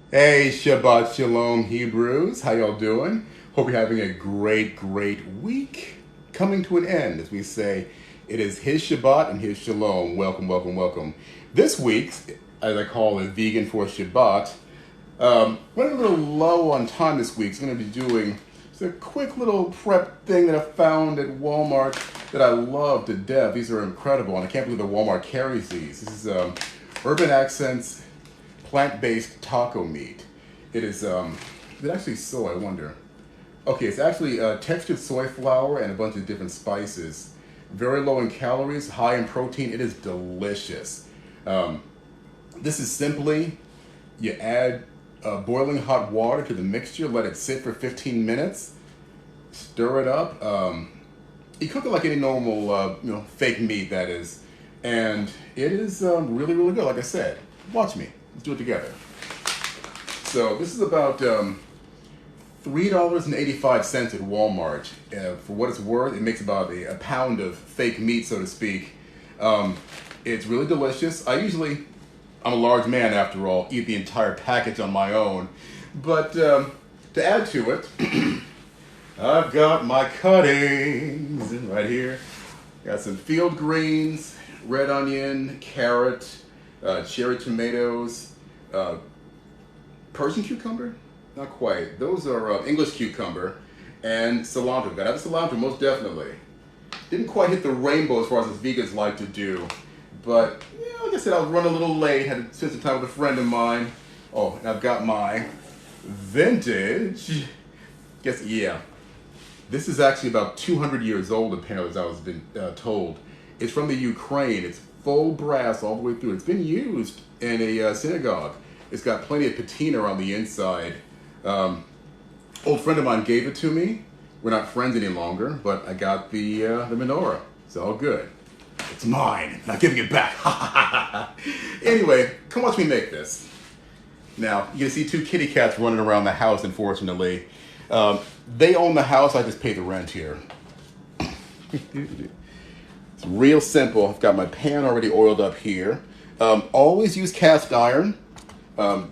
Hey, Shabbat Shalom, Hebrews. How y'all doing? Hope you're having a great week. Coming to an end, as we say, it is his Shabbat and his Shalom. Welcome. This week, as I call it, Vegan for Shabbat, running a little low on time this week. So I'm going to be doing just a quick little prep thing that I found at Walmart that I love to death. These are incredible, and I can't believe that Walmart carries these. This is Urban Accents plant-based taco meat. It is, is it actually soy, I wonder? Okay, it's actually textured soy flour and a bunch of different spices. Very low in calories, high in protein. It is delicious. This is simply, you add boiling hot water to the mixture, let it sit for 15 minutes, stir it up. You cook it like any normal, fake meat, that is. And it is really good, like I said. Watch me. Let's do it together. So this is about $3.85 at Walmart. For what it's worth, it makes about a pound of fake meat, so to speak. It's really delicious. I'm a large man after all, eat the entire package on my own. But to add to it, I've got my cuttings right here. Got some field greens, red onion, carrot, cherry tomatoes, Persian cucumber? Not quite. Those are English cucumber, and cilantro. Gotta have cilantro, most definitely. Didn't quite hit the rainbow as far as vegans like to do, but like I said, I was running a little late. Had to spend some time with a friend of mine. Oh, and I've got my vintage. This is actually about 200 years old, apparently, as I was been told. It's from the Ukraine. It's full brass all the way through. It's been used in a synagogue. It's got plenty of patina on the inside. Old friend of mine gave it to me. We're not friends any longer, but I got the menorah. It's all good. It's mine. Not giving it back. Anyway, come watch me make this. Now, you can see two kitty cats running around the house, unfortunately. They own the house. I just pay the rent here. It's real simple. I've got my pan already oiled up here. Always use cast iron. Or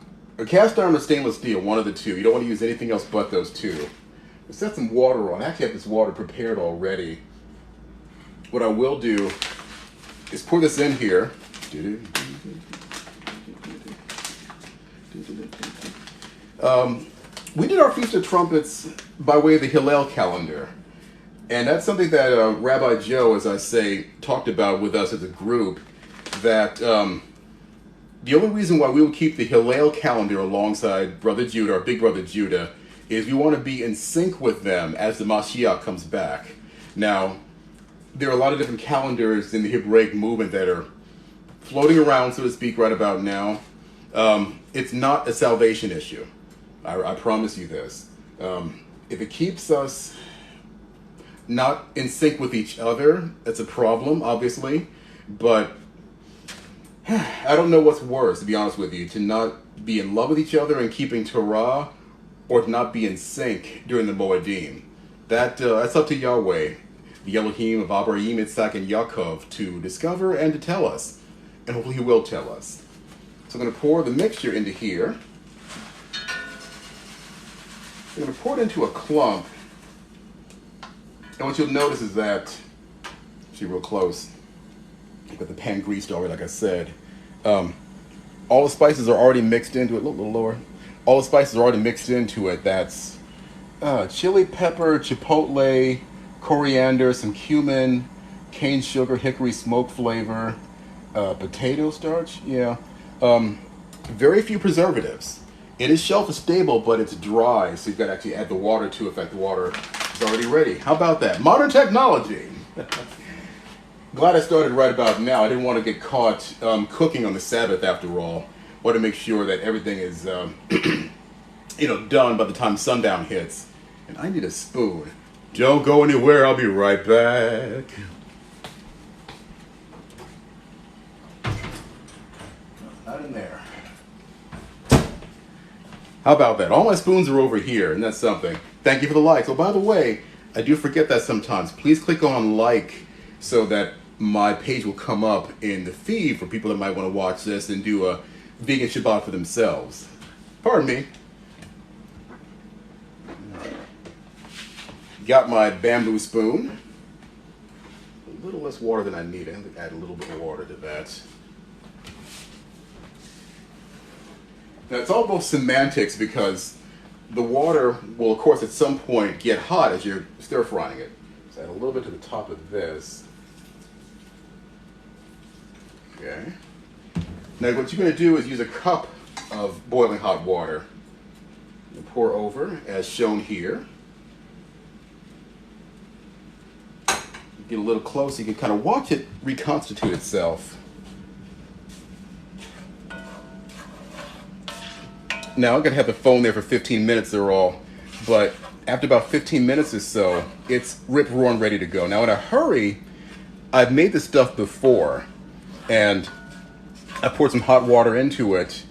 cast iron or stainless steel, one of the two. You don't want to use anything else but those two. Set some water on. I actually have this water prepared already. What I will do is pour this in here. We did our Feast of Trumpets by way of the Hillel calendar. And that's something that Rabbi Joe, as I say, talked about with us as a group, that the only reason why we will keep the Hillel calendar alongside Brother Judah, our big brother Judah, is we want to be in sync with them as the Mashiach comes back. Now, there are a lot of different calendars in the Hebraic movement that are floating around, so to speak, right about now. It's not a salvation issue. I promise you this. If it keeps us not in sync with each other, that's a problem, obviously. But I don't know what's worse, to be honest with you, to not be in love with each other and keeping Torah, or to not be in sync during the Moedim. That's up to Yahweh, the Elohim of Abraham, Yitzhak, and Yaakov, to discover and to tell us. And hopefully he will tell us. So I'm going to pour the mixture into here. I'm going to pour it into a clump. And what you'll notice is that, actually real close, I've got the pan greased already, like I said. All the spices are already mixed into it. A little lower. All the spices are already mixed into it. That's chili pepper, chipotle, coriander, some cumin, cane sugar, hickory smoke flavor, potato starch. Yeah. Very few preservatives. It is shelf stable, but it's dry, so you've got to actually add the water to it. In fact, the water is already ready. How about that? Modern technology. Glad I started right about now. I didn't want to get caught cooking on the Sabbath after all. Want to make sure that everything is, done by the time sundown hits. And I need a spoon. Don't go anywhere. I'll be right back. Not in there. How about that? All my spoons are over here, and that's something. Thank you for the likes. Oh, by the way, I do forget that sometimes. Please click on like so that my page will come up in the feed for people that might want to watch this and do a vegan Shabbat for themselves. Pardon me. Got my bamboo spoon. A little less water than I need. I have to add a little bit of water to that. Now it's all both semantics because the water will, of course, at some point get hot as you're stir frying it. So add a little bit to the top of this. Okay. Now what you're going to do is use a cup of boiling hot water. And pour over as shown here. Get a little close, you can kind of watch it reconstitute itself. Now I'm gonna have the phone there for 15 minutes or all, but after about 15 minutes or so, it's rip roaring ready to go. Now in a hurry, I've made this stuff before, and I poured some hot water into it,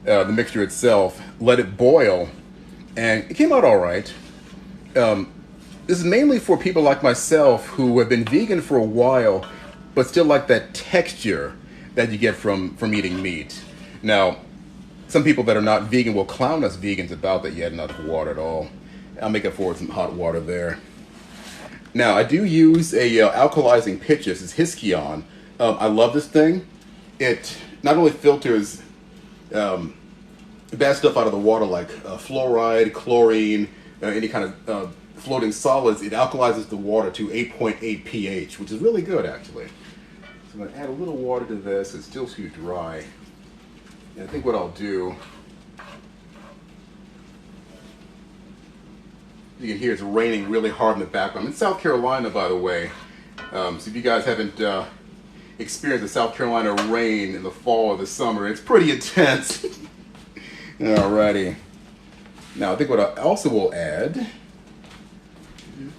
the mixture itself, let it boil, and it came out all right. This is mainly for people like myself who have been vegan for a while, but still like that texture that you get from eating meat. Now, some people that are not vegan will clown us vegans about that you had enough water at all. I'll make up for it with some hot water there. Now, I do use a alkalizing pitch. This is Hisquion. I love this thing. It not only filters bad stuff out of the water like fluoride, chlorine, any kind of floating solids, it alkalizes the water to 8.8 pH, which is really good actually. So I'm going to add a little water to this. It's still too dry. And I think what I'll do, you can hear it's raining really hard in the background. I'm in South Carolina, by the way. So if you guys haven't experienced the South Carolina rain in the fall or the summer, it's pretty intense. Alrighty. Now I think what I also will add, I'm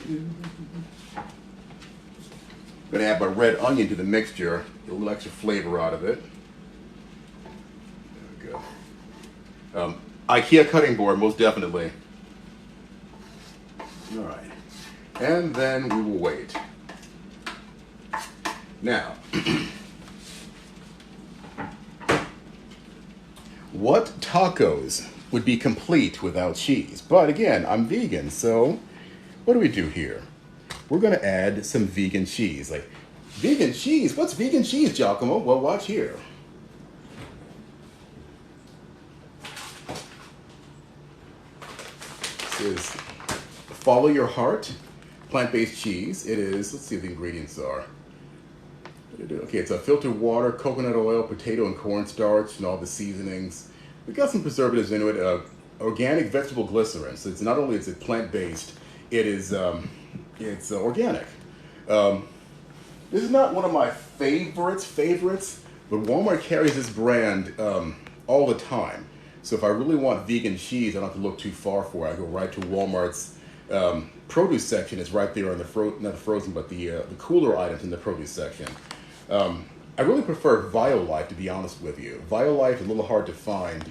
going to add my red onion to the mixture, get a little extra flavor out of it. There we go. IKEA cutting board, most definitely. All right, and then we will wait. Now, what tacos would be complete without cheese? But again, I'm vegan, so what do we do here? We're going to add some vegan cheese. Like, vegan cheese? What's vegan cheese, Giacomo? Well, watch here. This is Follow Your Heart, plant-based cheese. It is, let's see what the ingredients are. Okay, it's a filtered water, coconut oil, potato and cornstarch, and all the seasonings. We got some preservatives into it. Organic vegetable glycerin. So it's not only is it plant-based, it is it's organic. This is not one of my favorites, but Walmart carries this brand all the time. So if I really want vegan cheese, I don't have to look too far for it. I go right to Walmart's produce section. It's right there on the not the frozen, but the cooler items in the produce section. I really prefer Violife, to be honest with you. Violife is a little hard to find.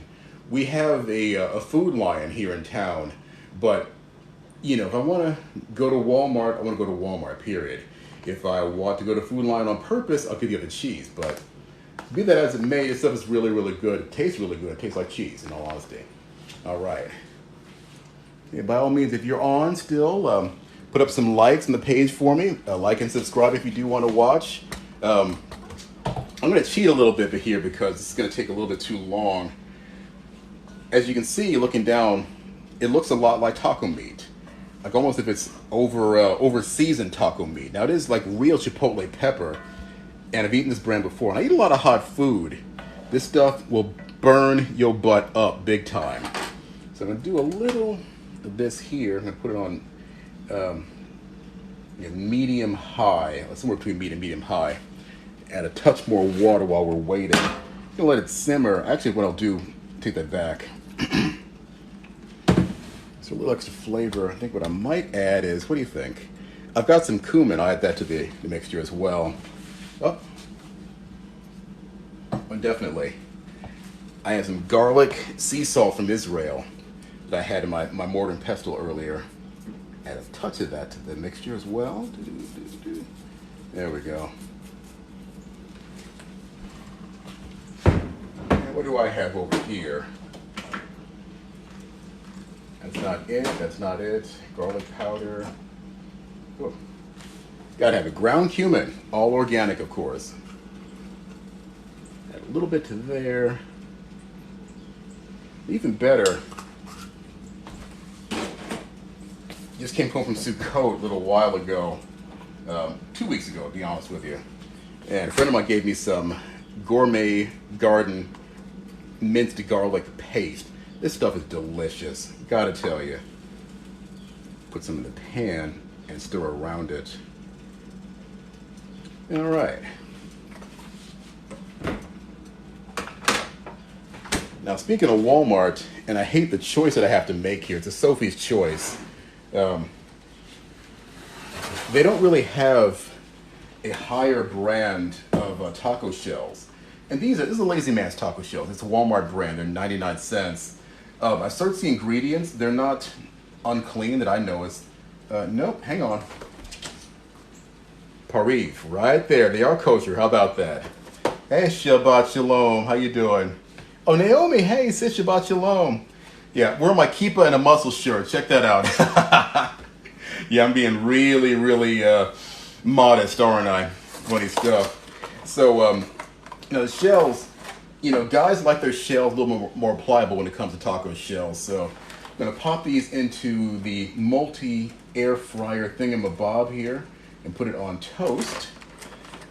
We have a Food Lion here in town, but you know, if I want to go to Walmart, I want to go to Walmart, period. If I want to go to Food Lion on purpose, I'll give you the cheese. But be that as it may, this stuff is really, really good. It tastes really good. It tastes like cheese, in all honesty. All right. Yeah, by all means, if you're on still, put up some likes on the page for me. Like and subscribe if you do want to watch. I'm going to cheat a little bit here because it's going to take a little bit too long. As you can see, looking down, it looks a lot like taco meat. Like almost if it's over seasoned taco meat. Now it is like real chipotle pepper, and I've eaten this brand before, and I eat a lot of hot food. This stuff will burn your butt up big time. So I'm going to do a little of this here. I'm going to put it on medium high, somewhere between medium high. Add a touch more water while we're waiting. I'm going to let it simmer. Actually, what I'll do, take that back. So a little extra flavor. I think what I might add is, what do you think? I've got some cumin. I'll add that to the mixture as well. Oh, definitely. I have some garlic sea salt from Israel that I had in my mortar and pestle earlier. Add a touch of that to the mixture as well. There we go. And what do I have over here? not it. That's not it. Garlic powder. Oh. Gotta have it. Ground cumin, all organic, of course. Add a little bit to there. Even better. Just came home from Sukkot a little while ago, 2 weeks ago, to be honest with you. And a friend of mine gave me some gourmet garden minced garlic paste. This stuff is delicious, gotta tell you. Put some in the pan and stir around it. All right. Now, speaking of Walmart, and I hate the choice that I have to make here, it's a Sophie's Choice. They don't really have a higher brand of taco shells. And this is a Lazy Man's taco shells. It's a Walmart brand. They're 99 cents. I searched the ingredients. They're not unclean that I know. Nope, hang on. Pareve, right there. They are kosher. How about that? Hey, Shabbat Shalom. How you doing? Oh, Naomi. Hey, sis, Shabbat Shalom. Yeah, wearing my kippah and a muscle shirt. Check that out. Yeah, I'm being really, really modest, aren't I? Funny stuff. So, the shells, guys like their shells a little more pliable when it comes to taco shells. So I'm going to pop these into the multi-air fryer thingamabob here and put it on toast.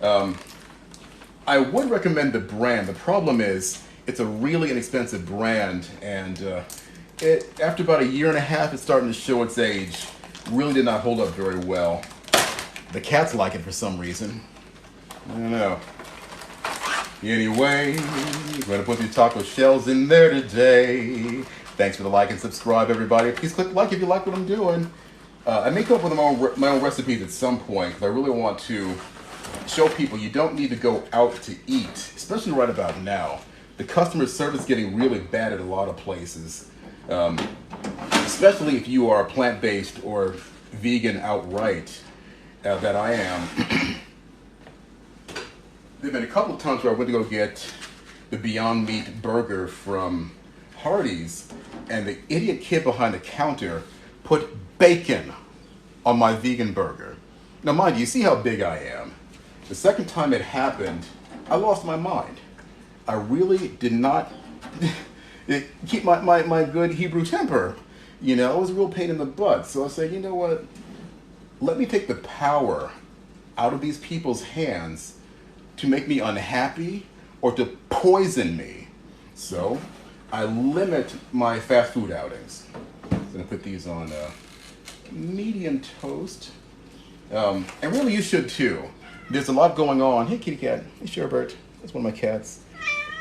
I would recommend the brand. The problem is it's a really inexpensive brand, and after about a year and a half, it's starting to show its age. Really did not hold up very well. The cats like it for some reason. I don't know. Anyway, we're going to put these taco shells in there today. Thanks for the like and subscribe, everybody. Please click like if you like what I'm doing. I may come up with my own recipes at some point, because I really want to show people you don't need to go out to eat, especially right about now. The customer service is getting really bad at a lot of places. Especially if you are plant-based or vegan outright, that I am. There have been a couple of times where I went to go get the Beyond Meat burger from Hardee's, and the idiot kid behind the counter put bacon on my vegan burger. Now, mind you, see how big I am. The second time it happened, I lost my mind. I really did not keep my good Hebrew temper. It was a real pain in the butt. So I said, you know what? Let me take the power out of these people's hands to make me unhappy or to poison me. So I limit my fast food outings. So I'm going to put these on medium toast. And really you should too. There's a lot going on. Hey, kitty cat. Hey, Sherbert. That's one of my cats.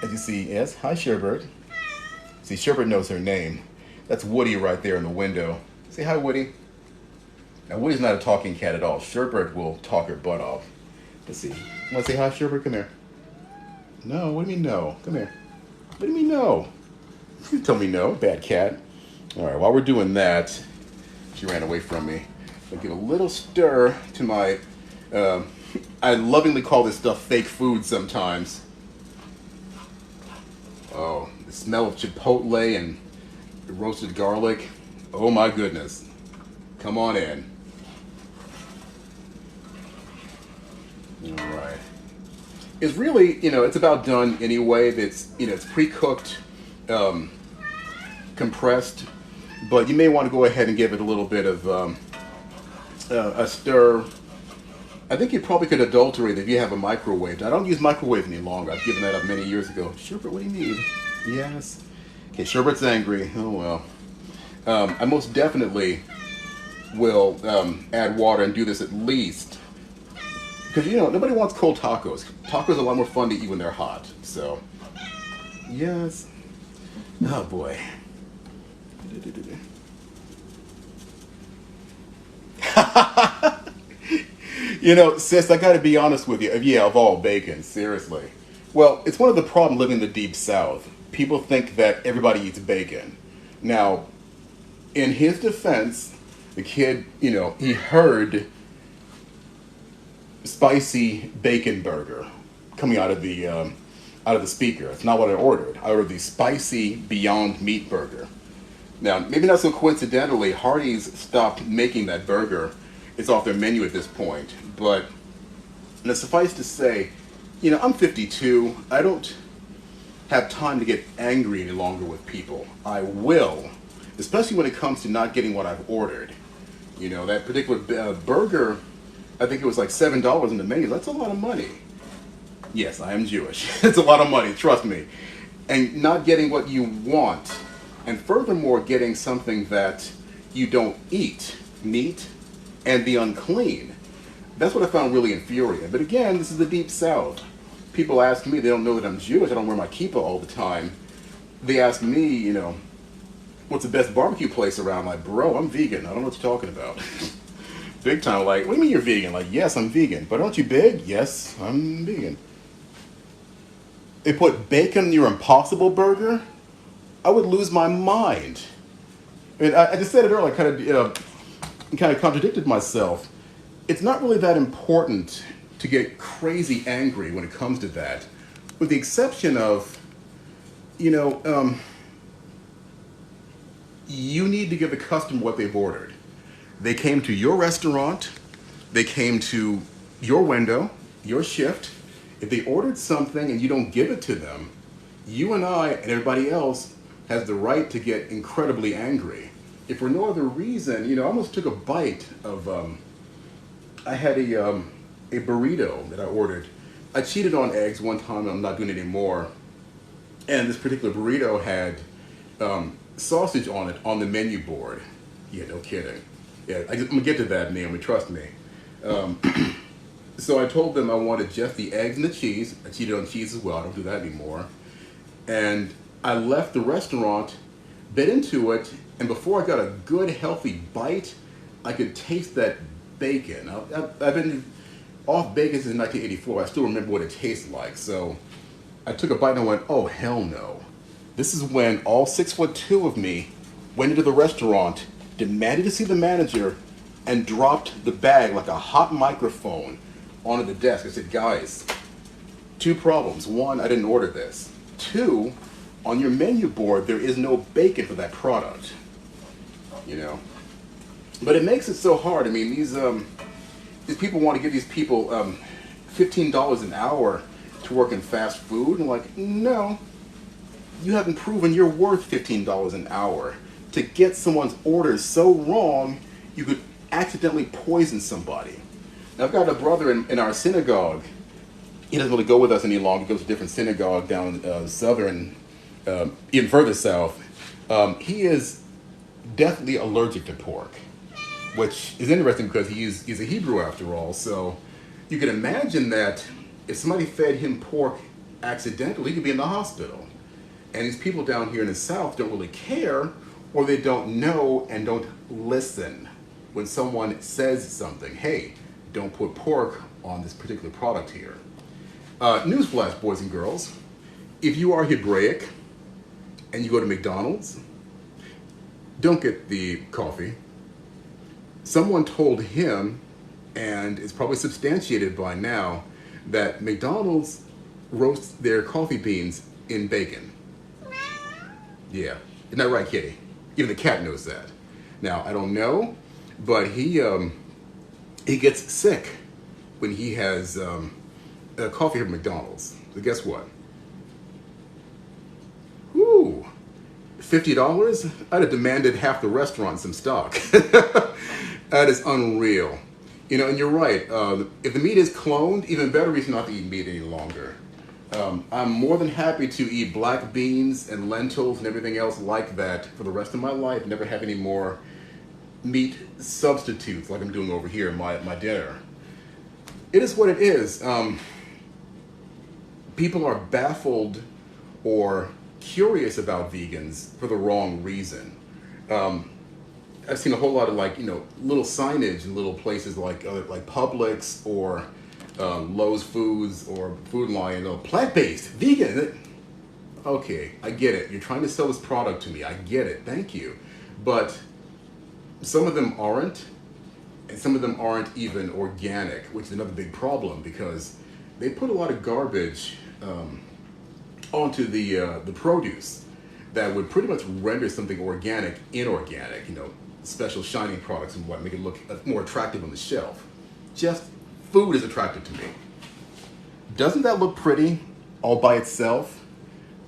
As you see, yes. Hi, Sherbert. See, Sherbert knows her name. That's Woody right there in the window. Say hi, Woody. Now, Woody's not a talking cat at all. Sherbert will talk her butt off. Let's see. Want to say hi, Sherbert? Come here. No, what do you mean no? Come here. What do you mean no? You tell me no, bad cat. All right, while we're doing that, she ran away from me. I'll give a little stir to my, I lovingly call this stuff fake food sometimes. Oh, the smell of chipotle and roasted garlic. Oh my goodness. Come on in. All right. It's really, it's about done anyway. It's, it's pre-cooked, compressed, but you may want to go ahead and give it a little bit of a stir. I think you probably could adulterate it if you have a microwave. I don't use microwave any longer. I've given that up many years ago. Sherbert, what do you need? Yes. Okay, Sherbert's angry. Oh, well. I most definitely will add water and do this at least. Because, nobody wants cold tacos. Tacos are a lot more fun to eat when they're hot. So, yes. Oh, boy. Sis, I gotta be honest with you. Yeah, of all bacon, seriously. Well, it's one of the problems living in the Deep South. People think that everybody eats bacon. Now, in his defense, the kid, he heard spicy bacon burger coming out of the speaker. It's not what I ordered. I ordered the spicy Beyond Meat burger. Now, maybe not so coincidentally, Hardee's stopped making that burger. It's off their menu at this point. But suffice to say, I'm 52. I don't have time to get angry any longer with people. I will, especially when it comes to not getting what I've ordered. That particular burger, I think it was like $7 in the menu. That's a lot of money. Yes, I am Jewish. It's a lot of money, trust me. And not getting what you want. And furthermore, getting something that you don't eat, meat, and the unclean. That's what I found really infuriating. But again, this is the Deep South. People ask me, they don't know that I'm Jewish. I don't wear my kippah all the time. They ask me, what's the best barbecue place around? Like, bro, I'm vegan. I don't know what you're talking about. Big time, like, what do you mean you're vegan? Like, yes, I'm vegan. But aren't you big? Yes, I'm vegan. They put bacon in your Impossible Burger? I would lose my mind. I mean, I just said it earlier, kind of contradicted myself. It's not really that important to get crazy angry when it comes to that, with the exception of, you need to give the customer what they've ordered. They came to your restaurant, they came to your window, your shift. If they ordered something and you don't give it to them, you and I and everybody else has the right to get incredibly angry. If for no other reason, I almost took a bite of, I had a burrito that I ordered. I cheated on eggs one time and I'm not doing it anymore. And this particular burrito had sausage on it on the menu board. Yeah, no kidding. Yeah, I'm gonna get to that, Naomi, trust me. So I told them I wanted just the eggs and the cheese. I cheated on cheese as well, I don't do that anymore. And I left the restaurant, bit into it, and before I got a good healthy bite, I could taste that bacon. I've been off bacon since 1984. I still remember what it tastes like. So I took a bite and I went, oh, hell no. This is when all 6'2" of me went into the restaurant, demanded to see the manager, and dropped the bag like a hot microphone onto the desk. I said, guys, 2 problems. 1, I didn't order this. 2, on your menu board, there is no bacon for that product. But it makes it so hard. I mean, these people want to give these people $15 an hour to work in fast food. And like, no, you haven't proven you're worth $15 an hour. To get someone's orders so wrong, you could accidentally poison somebody. Now, I've got a brother in our synagogue. He doesn't really go with us any longer. He goes to a different synagogue down southern, even further south. He is deathly allergic to pork, which is interesting because he's a Hebrew after all. So you can imagine that if somebody fed him pork accidentally, he could be in the hospital. And these people down here in the South don't really care, or they don't know and don't listen when someone says something. Hey, don't put pork on this particular product here. Newsflash, boys and girls. If you are Hebraic and you go to McDonald's, don't get the coffee. Someone told him, and it's probably substantiated by now, that McDonald's roasts their coffee beans in bacon. Yeah, isn't that right, Kitty? Even the cat knows that. Now, I don't know, but he gets sick when he has coffee at McDonald's. So guess what? Woo! $50? I'd have demanded half the restaurant some stock. That is unreal. And you're right. If the meat is cloned, even better reason not to eat meat any longer. I'm more than happy to eat black beans and lentils and everything else like that for the rest of my life. Never have any more meat substitutes like I'm doing over here in my dinner. It is what it is. People are baffled or curious about vegans for the wrong reason. I've seen a whole lot of little signage in little places like Publix or Lowe's Foods or Food Lion, plant-based, vegan. Okay, I get it. You're trying to sell this product to me. I get it. Thank you. But some of them aren't, and some of them aren't even organic, which is another big problem because they put a lot of garbage onto the produce. that would pretty much render something organic inorganic, special shining products and what make it look more attractive on the shelf. Just food is attractive to me. Doesn't that look pretty all by itself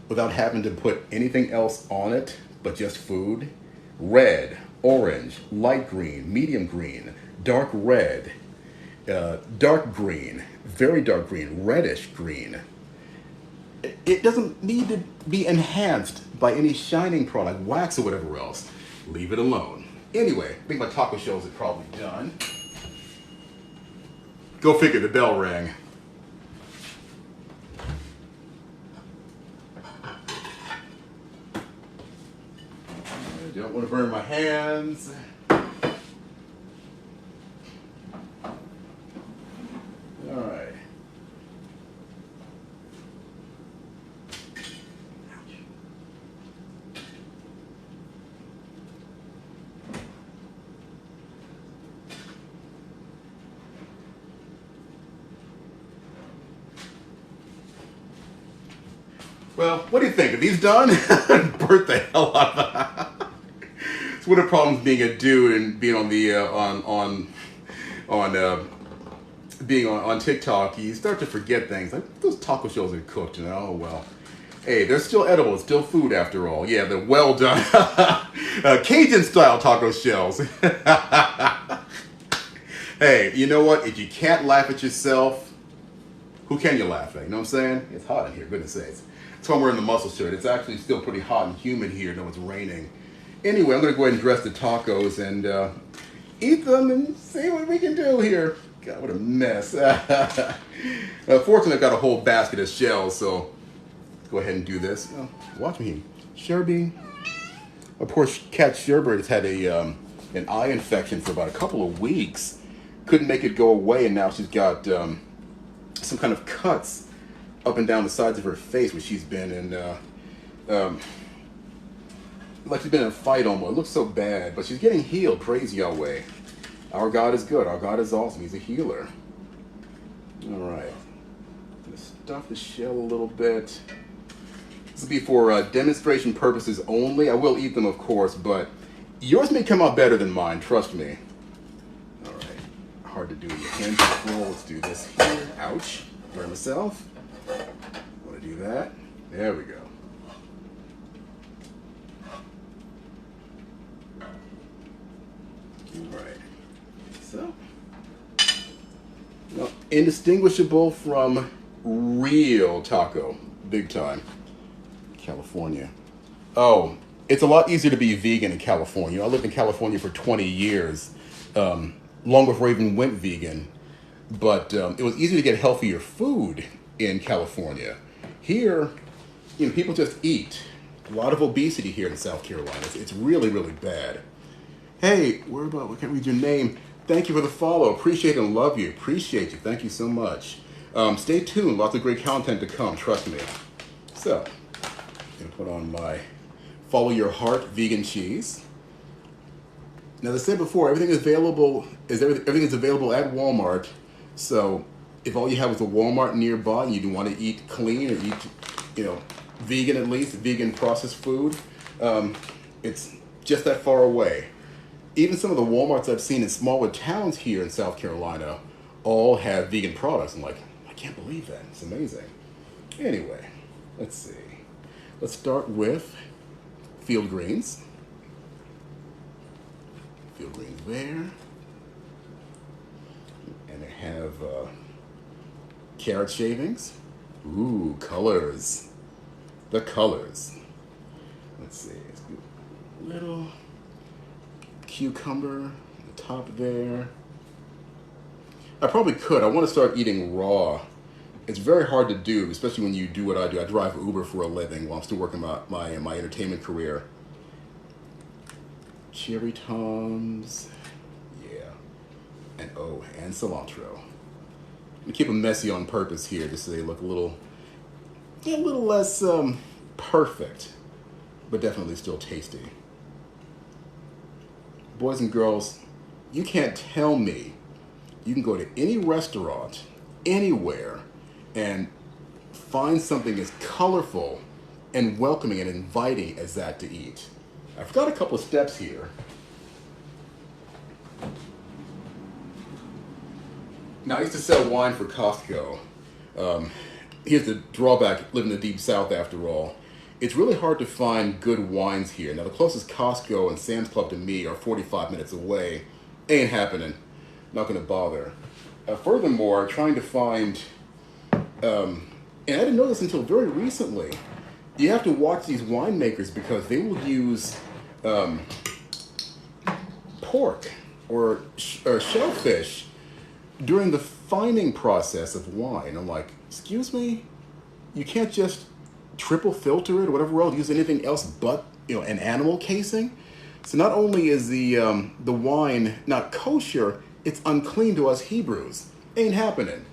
without having to put anything else on it but just food? Red, orange, light green, medium green, dark red, dark green, very dark green, reddish green. It doesn't need to be enhanced by any shining product, wax or whatever else. Leave it alone. Anyway, I think my taco shells are probably done. Go figure, the bell rang. I don't want to burn my hands. All right. Well, what do you think? Are these done? Burnt the hell out of them. It's one of the problems being a dude and being on the being on TikTok. You start to forget things like those taco shells are cooked, oh well. Hey, they're still edible. It's still food after all. Yeah, they're well done. Cajun style taco shells. Hey, you know what? If you can't laugh at yourself, who can you laugh at? You know what I'm saying? It's hot in here, goodness sakes. That's why I'm wearing the muscle shirt. It's actually still pretty hot and humid here, though it's raining. Anyway, I'm going to go ahead and dress the tacos and eat them and see what we can do here. God, what a mess. Fortunately, I've got a whole basket of shells, so let's go ahead and do this. Oh, watch me. Sherby. Of course, Cat Sherbert has had an eye infection for about a couple of weeks. Couldn't make it go away, and now she's got some kind of cuts up and down the sides of her face, where she's been in, like she's been in a fight almost. It looks so bad, but she's getting healed. Praise Yahweh. Our God is good. Our God is awesome. He's a healer. All right. I'm going to stuff the shell a little bit. This will be for demonstration purposes only. I will eat them, of course, but yours may come out better than mine. Trust me. All right. Hard to do. Your hands are full. Let's do this here. Ouch. Burn myself. Want to do that? There we go. All right. So, now, indistinguishable from real taco, big time. California. Oh, it's a lot easier to be vegan in California. I lived in California for 20 years, long before I even went vegan. But it was easy to get healthier food in California. Here, people just eat. A lot of obesity here in South Carolina. It's really, really bad. Hey, I can't read your name. Thank you for the follow. Appreciate and love you. Appreciate you. Thank you so much. Stay tuned. Lots of great content to come. Trust me. So, I'm going to put on my Follow Your Heart vegan cheese. Now, as I said before, everything is available at Walmart. So, if all you have is a Walmart nearby and you want to eat clean or eat, vegan at least, vegan processed food, it's just that far away. Even some of the Walmarts I've seen in smaller towns here in South Carolina all have vegan products. I'm like, I can't believe that. It's amazing. Anyway, let's see. Let's start with field greens. Field greens there. And I have carrot shavings. Ooh, colors. The colors. Let's see. Let's do a little cucumber at the top there. I probably could. I want to start eating raw. It's very hard to do, especially when you do what I do. I drive Uber for a living while I'm still working my entertainment career. Cherry toms. Yeah. And cilantro. I keep them messy on purpose here just so they look a little less perfect, but definitely still tasty. Boys and girls, you can't tell me you can go to any restaurant, anywhere, and find something as colorful and welcoming and inviting as that to eat. I forgot a couple of steps here. Now, I used to sell wine for Costco. Here's the drawback, living in the deep south after all. It's really hard to find good wines here. Now, the closest Costco and Sam's Club to me are 45 minutes away. Ain't happening. Not going to bother. Furthermore, trying to find, and I didn't know this until very recently, you have to watch these winemakers because they will use pork or shellfish during the fining process of wine. I'm like, excuse me? You can't just triple filter it or whatever else, use anything else but an animal casing? So not only is the wine not kosher, it's unclean to us Hebrews. Ain't happening.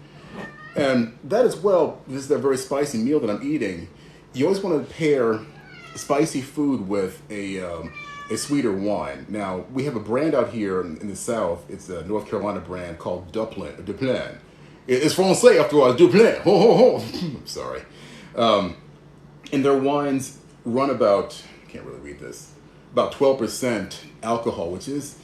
And that as well, this is a very spicy meal that I'm eating. You always want to pair spicy food with a sweeter wine. Now, we have a brand out here in the South. It's a North Carolina brand called Duplin. It's Francais after all, Duplin. Ho, ho, ho. Sorry. And their wines run about, I can't really read this, about 12% alcohol, which is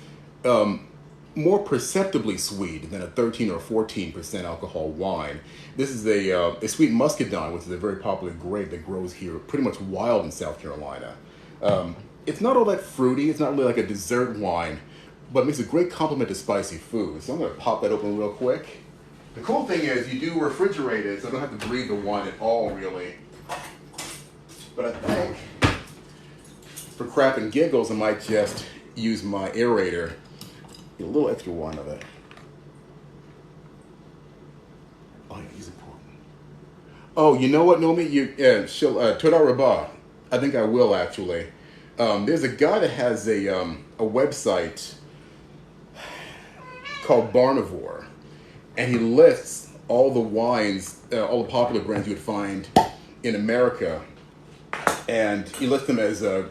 more perceptibly sweet than a 13 or 14% alcohol wine. This is a sweet muscadine, which is a very popular grape that grows here pretty much wild in South Carolina. It's not all that fruity. It's not really like a dessert wine, but it makes a great complement to spicy food. So I'm going to pop that open real quick. The cool thing is you do refrigerate it, so I don't have to breathe the wine at all, really. But I think for crap and giggles, I might just use my aerator. Get a little extra wine of it. Oh, yeah, he's important. Oh, you know what, Nomi? Toda Rabah. I think I will, actually. There's a guy that has a website called Barnivore, and he lists all the wines, all the popular brands you would find in America, and he lists them as a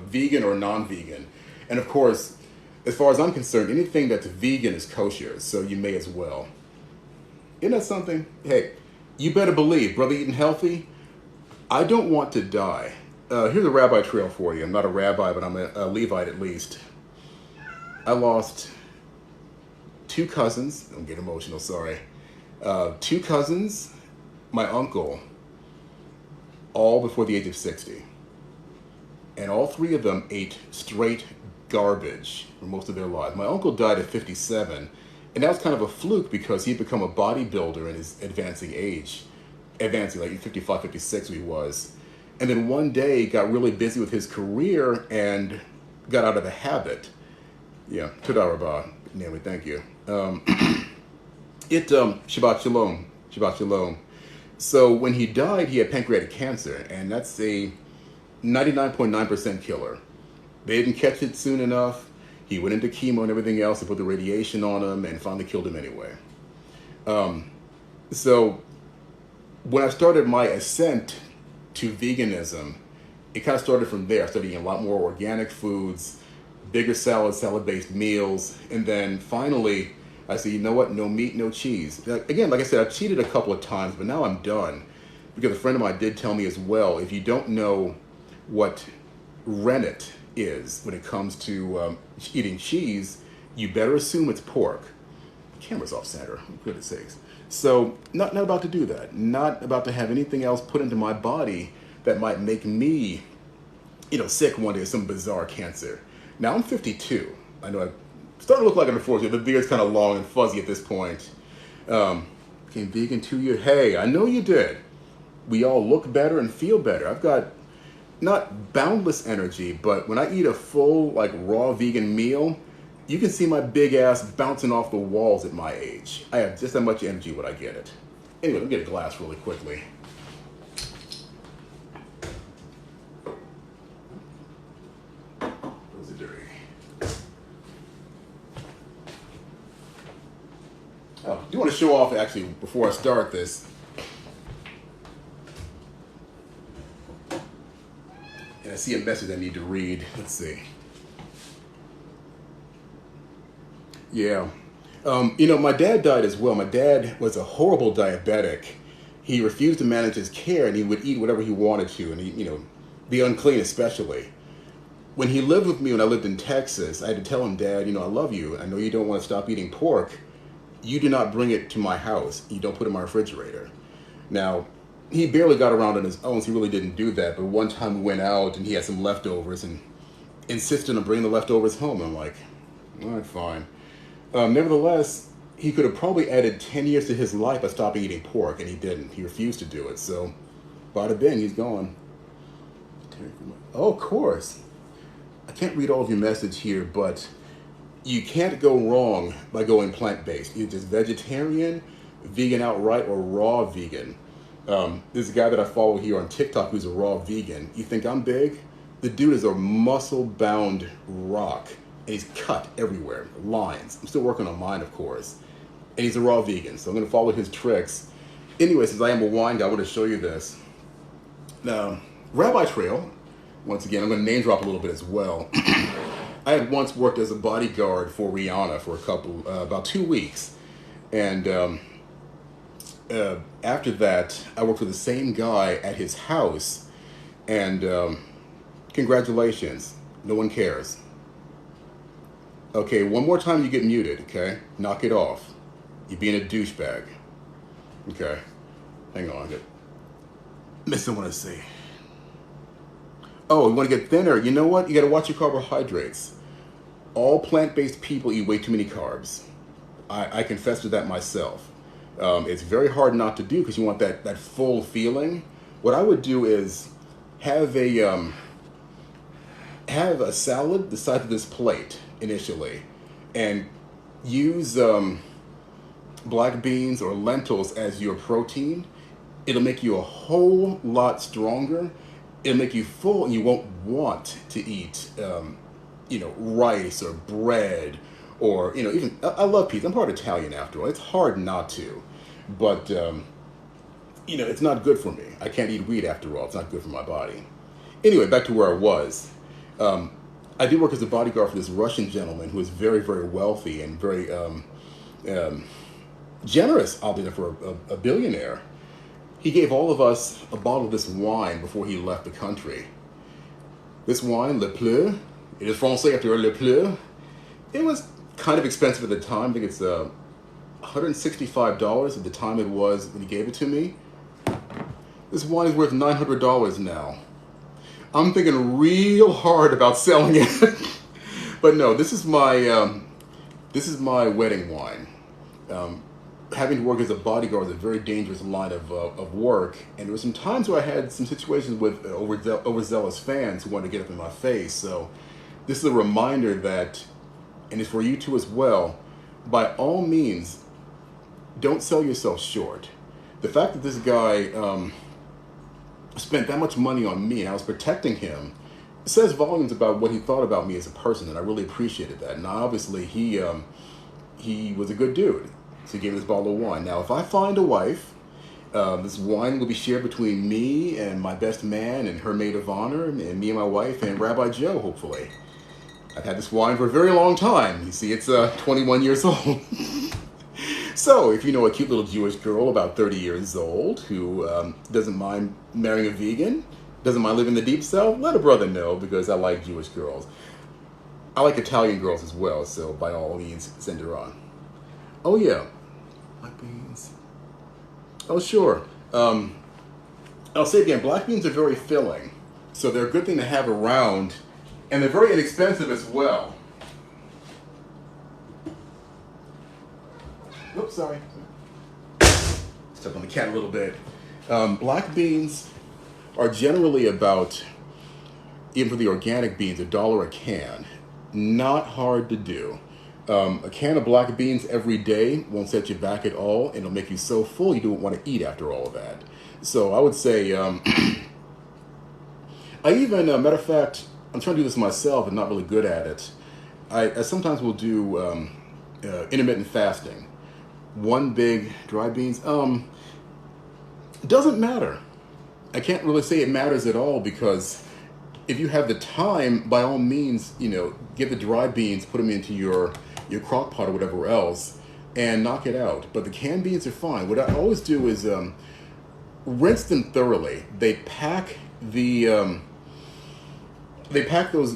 vegan or non-vegan. And of course, as far as I'm concerned, anything that's vegan is kosher, so you may as well. Isn't that something? Hey, you better believe, brother eating healthy, I don't want to die. Here's a rabbi trail for you. I'm not a rabbi, but I'm a Levite at least. I lost 2 cousins. Don't get emotional, sorry. 2 cousins, my uncle, all before the age of 60. And all 3 of them ate straight garbage for most of their lives. My uncle died at 57, and that was kind of a fluke because he'd become a bodybuilder in his advancing age. Advancing, like 55, 56 he was. And then one day got really busy with his career and got out of the habit. Yeah, Toda Rabah, Naomi, thank you. Shabbat Shalom, Shabbat Shalom. So when he died, he had pancreatic cancer, and that's a 99.9% killer. They didn't catch it soon enough. He went into chemo and everything else and put the radiation on him and finally killed him anyway. So when I started my ascent to veganism, it kind of started from there. I started eating a lot more organic foods, bigger salad-based meals, and then finally I said, you know what, no meat, no cheese. Again, like I said, I've cheated a couple of times, but now I'm done. Because a friend of mine did tell me as well, if you don't know what rennet is when it comes to eating cheese, you better assume it's pork. The camera's off center, for goodness sakes. So, not about to do that. Not about to have anything else put into my body that might make me, sick one day of some bizarre cancer. Now, I'm 52. I know I'm starting to look like I'm 40. The beard's kind of long and fuzzy at this point. Became vegan 2 years. Hey, I know you did. We all look better and feel better. I've got not boundless energy, but when I eat a full, raw vegan meal, you can see my big ass bouncing off the walls at my age. I have just that much energy when I get it. Anyway, let me get a glass really quickly. Those are dirty. Oh, I do want to show off, actually, before I start this. And I see a message I need to read. Let's see. Yeah. My dad died as well. My dad was a horrible diabetic. he refused to manage his care, and he would eat whatever he wanted to, and he, be unclean especially. When he lived with me when I lived in Texas, I had to tell him, Dad, I love you. I know you don't want to stop eating pork. You do not bring it to my house. You don't put it in my refrigerator. Now, he barely got around on his own, so he really didn't do that. But one time we went out and he had some leftovers and insisted on bringing the leftovers home. I'm like, all right, fine. Nevertheless, he could have probably added 10 years to his life by stopping eating pork, and he didn't. He refused to do it. So, bada bing, he's gone. Oh, of course. I can't read all of your message here, but you can't go wrong by going plant-based. Either just vegetarian, vegan outright, or raw vegan. There's a guy that I follow here on TikTok who's a raw vegan. You think I'm big? The dude is a muscle-bound rock, and he's cut everywhere, lines. I'm still working on mine, of course. And he's a raw vegan, so I'm going to follow his tricks. Anyway, since I am a wine guy, I want to show you this. Now, Rabbi Trail, once again, I'm going to name drop a little bit as well. I had once worked as a bodyguard for Rihanna for about 2 weeks. And after that, I worked with the same guy at his house. And congratulations, no one cares. Okay, one more time you get muted, okay? Knock it off. You're being a douchebag. Okay, hang on. Missing what I say. Oh, you want to get thinner? You know what? You got to watch your carbohydrates. All plant-based people eat way too many carbs. I confess to that myself. It's very hard not to do because you want that full feeling. What I would do is have a salad the size of this plate initially, and use black beans or lentils as your protein. It'll make you a whole lot stronger. It'll make you full, and you won't want to eat, rice or bread, or even I love pizza. I'm part Italian after all. It's hard not to, but it's not good for me. I can't eat wheat after all. It's not good for my body. Anyway, back to where I was. I did work as a bodyguard for this Russian gentleman who is very, very wealthy and very generous, albeit for a billionaire. He gave all of us a bottle of this wine before he left the country. This wine, Le Pleu, it is Francais after Le Pleu. It was kind of expensive at the time. I think it's $165 at the time it was when he gave it to me. This wine is worth $900 now. I'm thinking real hard about selling it. But no, this is my wedding wine. Having to work as a bodyguard is a very dangerous line of work, and there were some times where I had some situations with overzealous fans who wanted to get up in my face. So this is a reminder that, and it's for you too as well, by all means, don't sell yourself short. The fact that this guy spent that much money on me and I was protecting him says volumes about what he thought about me as a person, and I really appreciated that. Now, obviously, he was a good dude. So he gave me this bottle of wine. Now, if I find a wife, this wine will be shared between me and my best man and her maid of honor, and me and my wife and Rabbi Joe, hopefully. I've had this wine for a very long time. You see, it's 21 years old. So, if you know a cute little Jewish girl about 30 years old who doesn't mind marrying a vegan, doesn't mind living in the deep south, let a brother know, because I like Jewish girls. I like Italian girls as well, so by all means, send her on. Oh yeah, black beans. Oh sure. I'll say again, black beans are very filling, so they're a good thing to have around, and they're very inexpensive as well. Oops, sorry. Stepped on the cat a little bit. Black beans are generally about, even for the organic beans, $1 a can. Not hard to do. A can of black beans every day won't set you back at all, and it'll make you so full you don't want to eat after all of that. So I would say, I even, matter of fact, I'm trying to do this myself and not really good at it. I sometimes will do intermittent fasting. One big dry beans, it doesn't matter. I can't really say it matters at all, because if you have the time, by all means, get the dry beans, put them into your crock pot or whatever else, and knock it out. But the canned beans are fine. What I always do is rinse them thoroughly. They pack those,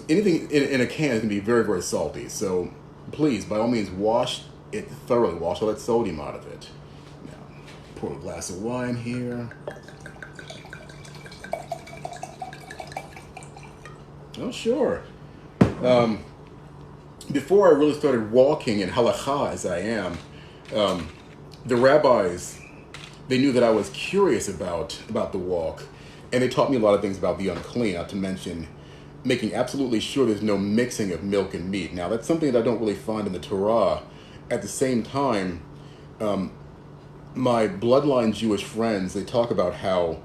anything in a can is going to be very, very salty. So please, by all means, wash it thoroughly. Wash all that sodium out of it. Now, pour a glass of wine here. Oh, sure. Before I really started walking in halakha as I am, the rabbis, they knew that I was curious about the walk, and they taught me a lot of things about the unclean, not to mention making absolutely sure there's no mixing of milk and meat. Now, that's something that I don't really find in the Torah. At the same time, my bloodline Jewish friends, they talk about how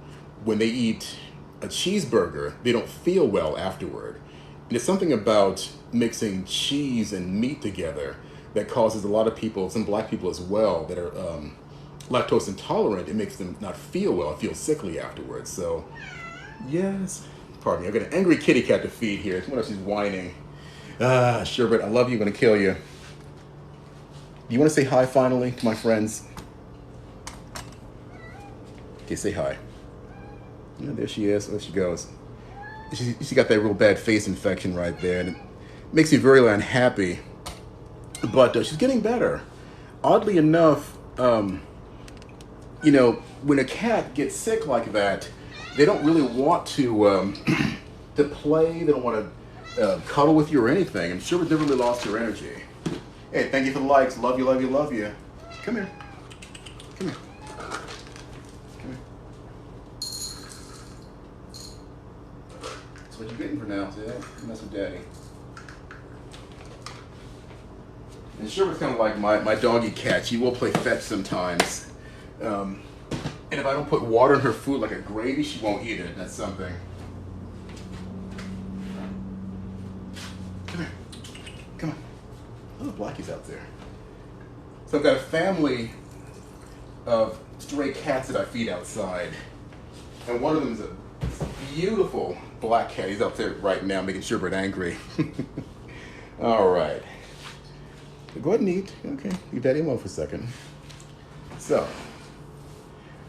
when they eat a cheeseburger, they don't feel well afterward. And it's something about mixing cheese and meat together that causes a lot of people, some black people as well, that are lactose intolerant. It makes them not feel well, feel sickly afterwards. So, yes. Pardon me, I've got an angry kitty cat to feed here. What else? She's whining. Sherbet, I love you, I'm gonna kill you. Do you want to say hi finally to my friends? Okay, say hi. Yeah, there she is. There she goes. She got that real bad face infection right there, and it makes me very unhappy. But she's getting better. Oddly enough, you know, when a cat gets sick like that, they don't really want to to play. They don't want to cuddle with you or anything. I'm sure they really lost her energy. Hey, thank you for the likes. Love you, love you, love you. Come here. Come here. Come here. That's what you're getting for now, see that? You mess with Daddy. And Sherwood's kind of like my doggy cat. She will play fetch sometimes. And if I don't put water in her food like a gravy, she won't eat it. That's something. Come here. Come on. Oh, Blackie's out there. So I've got a family of stray cats that I feed outside. And one of them is a beautiful black cat. He's up there right now making Sherbert angry. All right. Go ahead and eat. Okay. Leave Daddy alone for a second. So,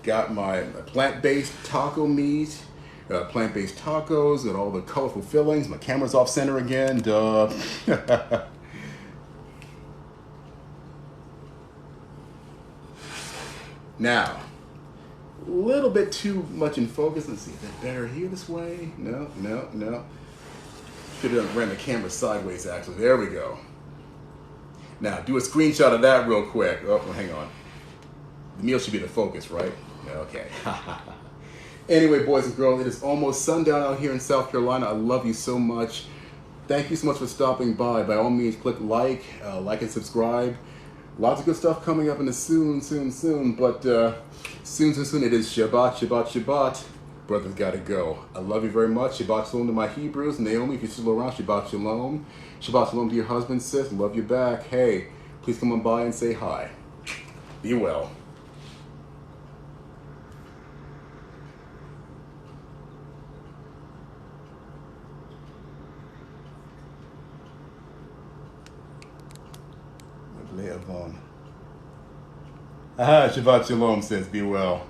got my plant-based taco meat, plant-based tacos, and all the colorful fillings. My camera's off center again, duh. Now, a little bit too much in focus. Let's see, is that better here this way? No. Should have ran the camera sideways, actually. There we go. Now, do a screenshot of that real quick. Oh, hang on. The meal should be the focus, right? Okay. Anyway, boys and girls, it is almost sundown out here in South Carolina. I love you so much. Thank you so much for stopping by. By all means, click like and subscribe. Lots of good stuff coming up in the soon. But soon, it is Shabbat. Brothers gotta go. I love you very much. Shabbat Shalom to my Hebrews. Naomi, if you're still around, Shabbat Shalom. Shabbat Shalom to your husband, sis. Love you back. Hey, please come on by and say hi. Be well. Shabbat Shalom says, be well.